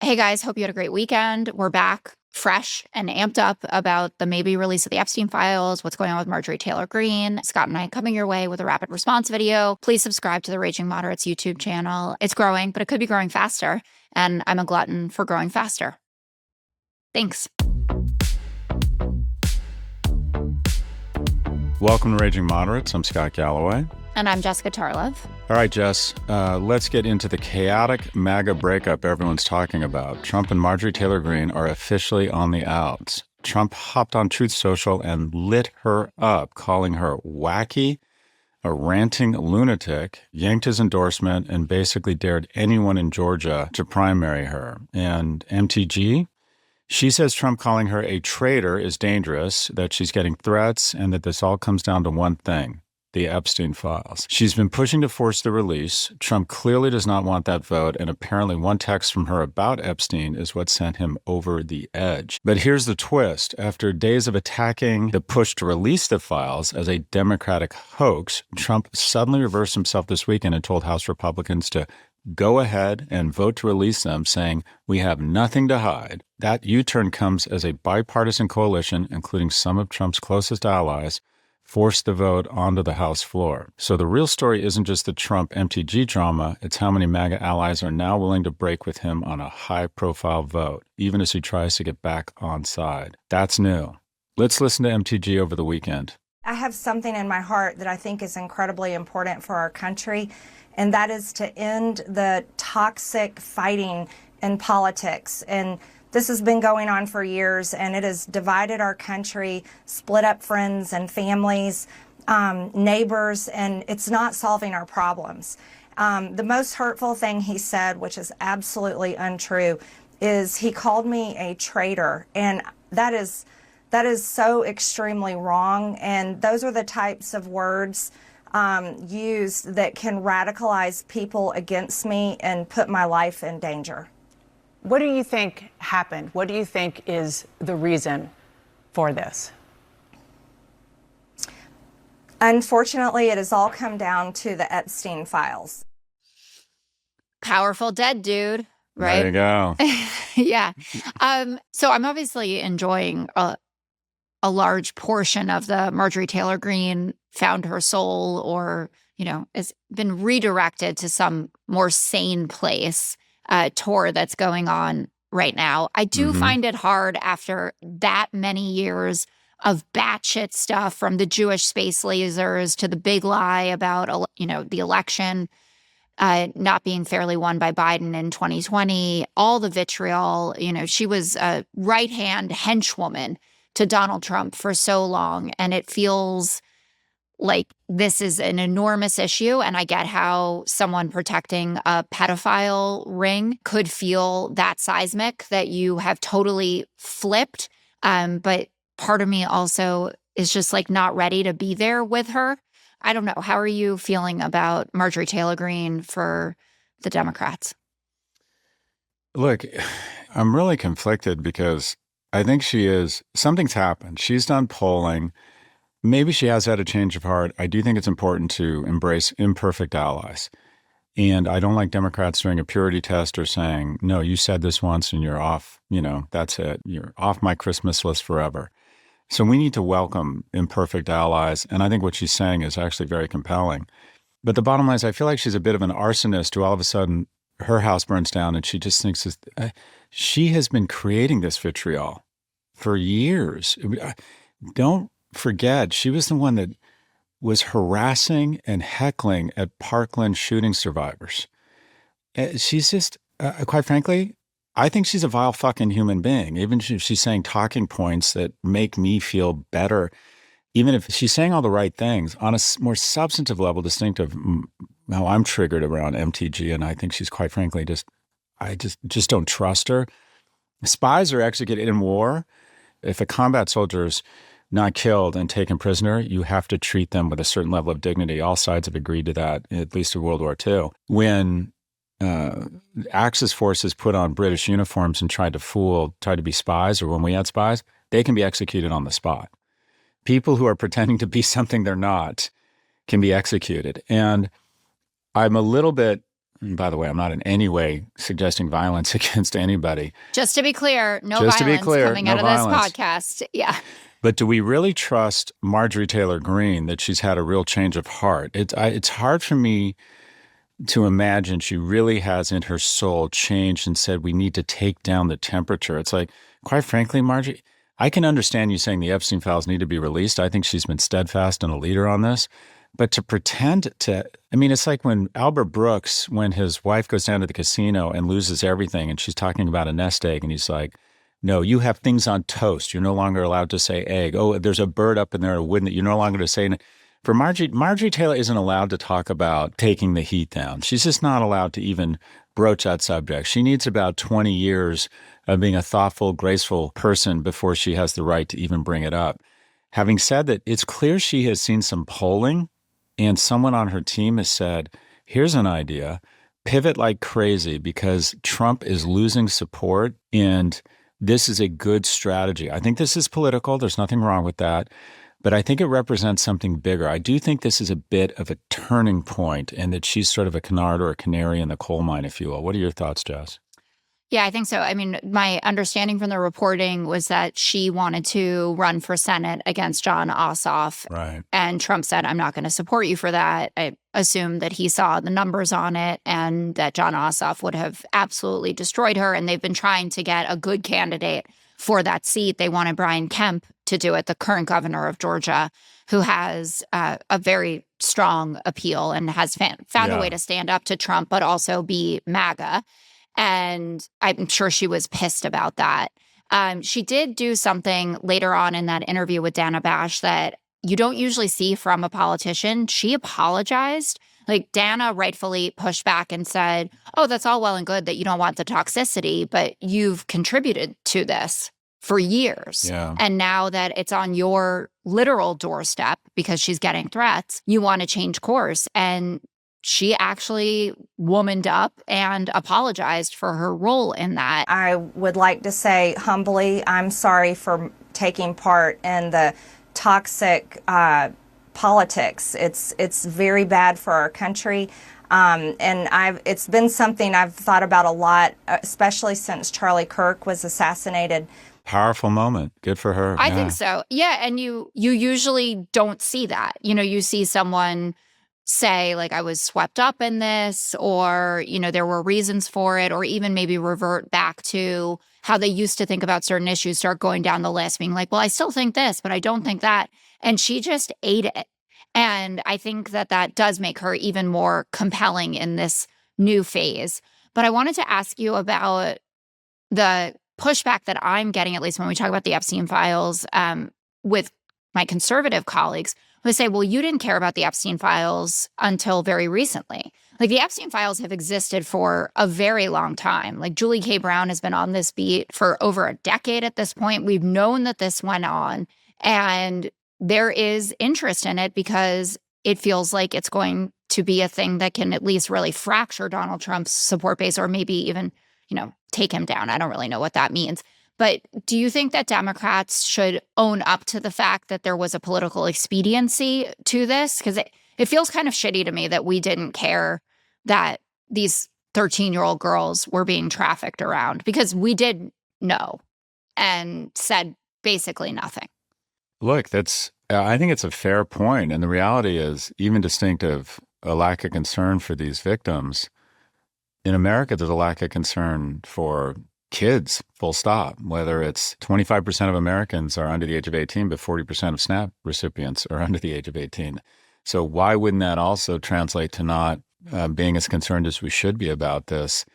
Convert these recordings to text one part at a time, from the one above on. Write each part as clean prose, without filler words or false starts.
Hey guys, hope you had a great weekend. We're back fresh and amped up about the maybe release of the Epstein files, what's going on with Marjorie Taylor Greene. Scott and I coming your way with a rapid response video. Please subscribe to the Raging Moderates YouTube channel. It's growing, but it could be growing faster, and I'm a glutton for growing faster. Thanks. Welcome to Raging Moderates. I'm Scott Galloway. And I'm Jessica Tarlov. All right, Jess, let's get into the chaotic MAGA breakup everyone's talking about. Trump and Marjorie Taylor Greene are officially on the outs. Trump hopped on Truth Social and lit her up, calling her wacky, a ranting lunatic, yanked his endorsement, and basically dared anyone in Georgia to primary her. And MTG? She says Trump calling her a traitor is dangerous, that she's getting threats, and that this all comes down to one thing: the Epstein files. She's been pushing to force the release. Trump clearly does not want that vote, and apparently one text from her about Epstein is what sent him over the edge. But here's the twist. After days of attacking the push to release the files as a Democratic hoax, Trump suddenly reversed himself this weekend and told House Republicans to go ahead and vote to release them, saying, "We have nothing to hide." That U-turn comes as a bipartisan coalition, including some of Trump's closest allies, forced the vote onto the House floor. So the real story isn't just the Trump MTG drama, it's how many MAGA allies are now willing to break with him on a high-profile vote, even as he tries to get back on side. That's new. Let's listen to MTG over the weekend. I have something in my heart that I think is incredibly important for our country, and that is to end the toxic fighting in politics. And this has been going on for years, and it has divided our country, split up friends and families, neighbors, and it's not solving our problems. The most hurtful thing he said, which is absolutely untrue, is he called me a traitor, and that is so extremely wrong. And those are the types of words used that can radicalize people against me and put my life in danger. What do you think happened? What do you think is the reason for this? Unfortunately, it has all come down to the Epstein files. Powerful dead dude, right? There you go. Yeah. So I'm obviously enjoying a large portion of the Marjorie Taylor Greene found her soul, or, has been redirected to some more sane place tour that's going on right now. I do find it hard after that many years of batshit stuff, from the Jewish space lasers to the big lie about, the election not being fairly won by Biden in 2020, all the vitriol. She was a right-hand henchwoman to Donald Trump for so long, and it feels like this is an enormous issue. And I get how someone protecting a pedophile ring could feel that seismic, that you have totally flipped. But part of me also is just not ready to be there with her. I don't know. How are you feeling about Marjorie Taylor Greene for the Democrats? Look, I'm really conflicted because I think something's happened. She's done polling. Maybe she has had a change of heart. I do think it's important to embrace imperfect allies. And I don't like Democrats doing a purity test or saying, no, you said this once and you're off, that's it. You're off my Christmas list forever. So we need to welcome imperfect allies. And I think what she's saying is actually very compelling. But the bottom line is I feel like she's a bit of an arsonist who all of a sudden her house burns down and she just thinks she has been creating this vitriol for years. Don't forget, she was the one that was harassing and heckling at Parkland shooting survivors. She's just, quite frankly, I think she's a vile fucking human being. Even if she's saying talking points that make me feel better, even if she's saying all the right things on a more substantive level, distinctive how I'm triggered around MTG. And I think she's, quite frankly, I just don't trust her. Spies are executed in war. If a combat soldier's not killed and taken prisoner, you have to treat them with a certain level of dignity. All sides have agreed to that, at least in World War II. When Axis forces put on British uniforms and tried to be spies, or when we had spies, they can be executed on the spot. People who are pretending to be something they're not can be executed. And I'm a little bit And by the way, I'm not in any way suggesting violence against anybody. Just to be clear, no Just to be violence clear, coming no out of violence. this podcast. Yeah. But do we really trust Marjorie Taylor Greene that she's had a real change of heart? It's hard for me to imagine she really has in her soul changed and said, we need to take down the temperature. It's like, quite frankly, Marjorie, I can understand you saying the Epstein files need to be released. I think she's been steadfast and a leader on this. But to pretend to, I mean, it's like when Albert Brooks, when his wife goes down to the casino and loses everything and she's talking about a nest egg and he's like, no, you have things on toast. You're no longer allowed to say egg. Oh, there's a bird up in there, a wood that you're no longer to say. For Marjorie Taylor isn't allowed to talk about taking the heat down. She's just not allowed to even broach that subject. She needs about 20 years of being a thoughtful, graceful person before she has the right to even bring it up. Having said that, it's clear she has seen some polling, and someone on her team has said, here's an idea, pivot like crazy because Trump is losing support, and this is a good strategy. I think this is political. There's nothing wrong with that. But I think it represents something bigger. I do think this is a bit of a turning point and that she's sort of a canard or a canary in the coal mine, if you will. What are your thoughts, Jess? Yeah, I think so. I mean, my understanding from the reporting was that she wanted to run for Senate against Jon Ossoff. Right. And Trump said, I'm not going to support you for that. I assumed that he saw the numbers on it and that Jon Ossoff would have absolutely destroyed her. And they've been trying to get a good candidate for that seat. They wanted Brian Kemp to do it, the current governor of Georgia, who has a very strong appeal and has found a way to stand up to Trump, but also be MAGA. And I'm sure she was pissed about that. She did do something later on in that interview with Dana Bash that you don't usually see from a politician. She apologized. Like Dana rightfully pushed back and said, oh, that's all well and good that you don't want the toxicity, but you've contributed to this for years. Yeah. And now that it's on your literal doorstep because she's getting threats, you want to change course. And she actually womaned up and apologized for her role in that. I would like to say humbly, I'm sorry for taking part in the toxic politics. It's very bad for our country. And it's been something I've thought about a lot, especially since Charlie Kirk was assassinated. Powerful moment. Good for her. I think so. Yeah. And you usually don't see that. You know, you see someone say, like, I was swept up in this, or, you know, there were reasons for it, or even maybe revert back to how they used to think about certain issues, start going down the list, being like, well, I still think this, but I don't think that. And she just ate it. And I think that that does make her even more compelling in this new phase. But I wanted to ask you about the pushback that I'm getting, at least when we talk about the Epstein files, with my conservative colleagues, who say, well, you didn't care about the Epstein files until very recently. Like, the Epstein files have existed for a very long time. Like, Julie K. Brown has been on this beat for over a decade at this point. We've known that this went on, and there is interest in it because it feels like it's going to be a thing that can at least really fracture Donald Trump's support base, or maybe even, you know, take him down. I don't really know what that means. But do you think that Democrats should own up to the fact that there was a political expediency to this? Because it feels kind of shitty to me that we didn't care that these 13-year-old girls were being trafficked around, because we did know and said basically nothing. Look, I think it's a fair point. And the reality is, even distinct of a lack of concern for these victims, in America, there's a lack of concern for kids, full stop. Whether it's 25% of Americans are under the age of 18, but 40% of SNAP recipients are under the age of 18. So why wouldn't that also translate to not being as concerned as we should be about this?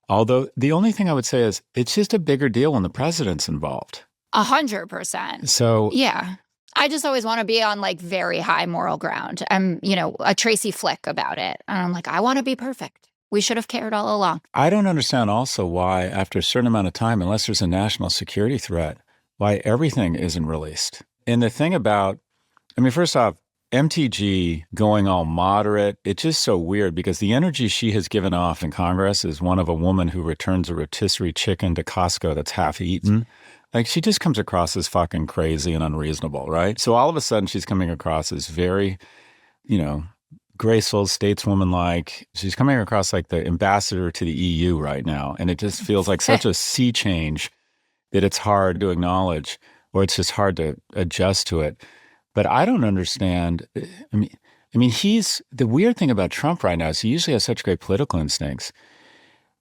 Although the only thing I would say is it's just a bigger deal when the president's involved. 100%. So yeah. I just always want to be on like very high moral ground. I'm, you know, a Tracy Flick about it. And I'm like, I want to be perfect. We should have cared all along. I don't understand also why, after a certain amount of time, unless there's a national security threat, why everything isn't released. And the thing about, I mean, first off, MTG going all moderate, it's just so weird because the energy she has given off in Congress is one of a woman who returns a rotisserie chicken to Costco that's half eaten. Like, she just comes across as fucking crazy and unreasonable, right? So all of a sudden she's coming across as very, you know, graceful, stateswoman-like. She's coming across like the ambassador to the EU right now. And it just feels like such a sea change that it's hard to acknowledge, or it's just hard to adjust to it. But I don't understand. He's the weird thing about Trump right now is he usually has such great political instincts.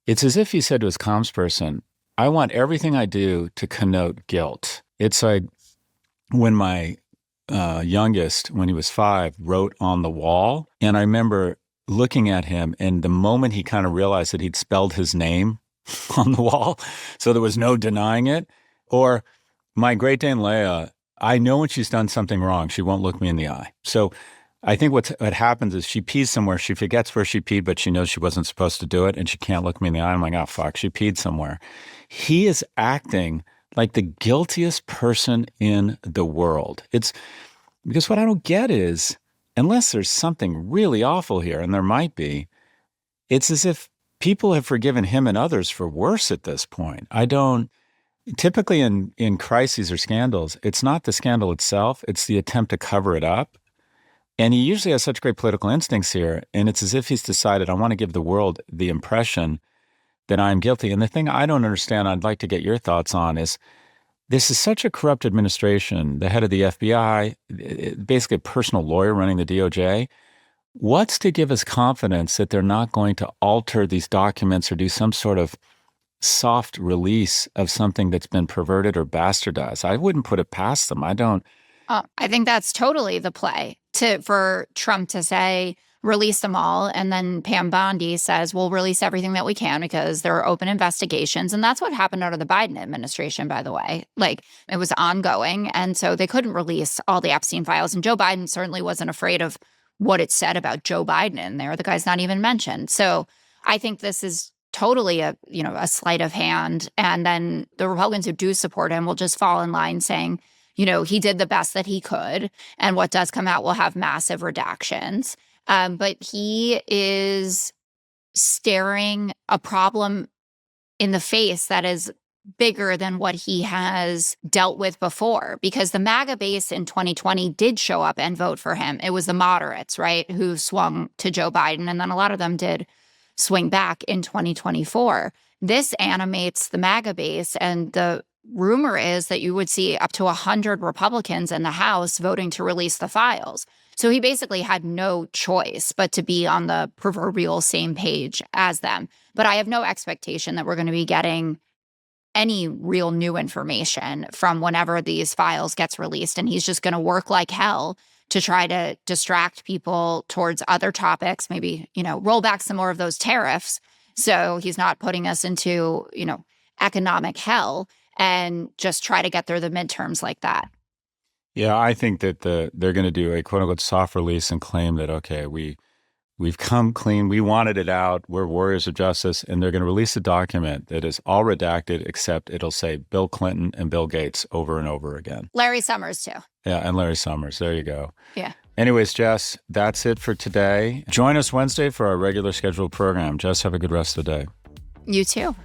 It's as if he said to his comms person, I want everything I do to connote guilt. It's like when my youngest, when he was 5, wrote on the wall. And I remember looking at him, and the moment he kind of realized that he'd spelled his name on the wall, so there was no denying it. Or my Great Dane Leia, I know when she's done something wrong, she won't look me in the eye. So I think what happens is she pees somewhere, she forgets where she peed, but she knows she wasn't supposed to do it, and she can't look me in the eye. I'm like, oh, fuck, she peed somewhere. He is acting like the guiltiest person in the world. It's because what I don't get is, unless there's something really awful here, and there might be, it's as if people have forgiven him and others for worse at this point. Typically in crises or scandals, it's not the scandal itself, it's the attempt to cover it up. And he usually has such great political instincts here, and it's as if he's decided, I want to give the world the impression that I'm guilty. And the thing I don't understand, I'd like to get your thoughts on, is this is such a corrupt administration, the head of the FBI, basically a personal lawyer running the DOJ. What's to give us confidence that they're not going to alter these documents or do some sort of soft release of something that's been perverted or bastardized? I wouldn't put it past them. I don't. I think that's totally the play for Trump to say, release them all. And then Pam Bondi says, we'll release everything that we can because there are open investigations. And that's what happened under the Biden administration, by the way. Like, it was ongoing. And so they couldn't release all the Epstein files. And Joe Biden certainly wasn't afraid of what it said about Joe Biden in there. The guy's not even mentioned. So I think this is totally a sleight of hand. And then the Republicans who do support him will just fall in line saying, he did the best that he could. And what does come out will have massive redactions. But he is staring a problem in the face that is bigger than what he has dealt with before, because the MAGA base in 2020 did show up and vote for him. It was the moderates, right, who swung to Joe Biden. And then a lot of them did swing back in 2024. This animates the MAGA base. And the rumor is that you would see up to 100 Republicans in the House voting to release the files. So he basically had no choice but to be on the proverbial same page as them. But I have no expectation that we're going to be getting any real new information from whenever these files gets released. And he's just going to work like hell to try to distract people towards other topics, maybe, roll back some more of those tariffs. So he's not putting us into, economic hell, and just try to get through the midterms like that. Yeah, I think that they're going to do a quote unquote soft release and claim that, okay, we've come clean. We wanted it out. We're warriors of justice. And they're going to release a document that is all redacted, except it'll say Bill Clinton and Bill Gates over and over again. Larry Summers, too. Yeah, and Larry Summers. There you go. Yeah. Anyways, Jess, that's it for today. Join us Wednesday for our regular scheduled program. Jess, have a good rest of the day. You too.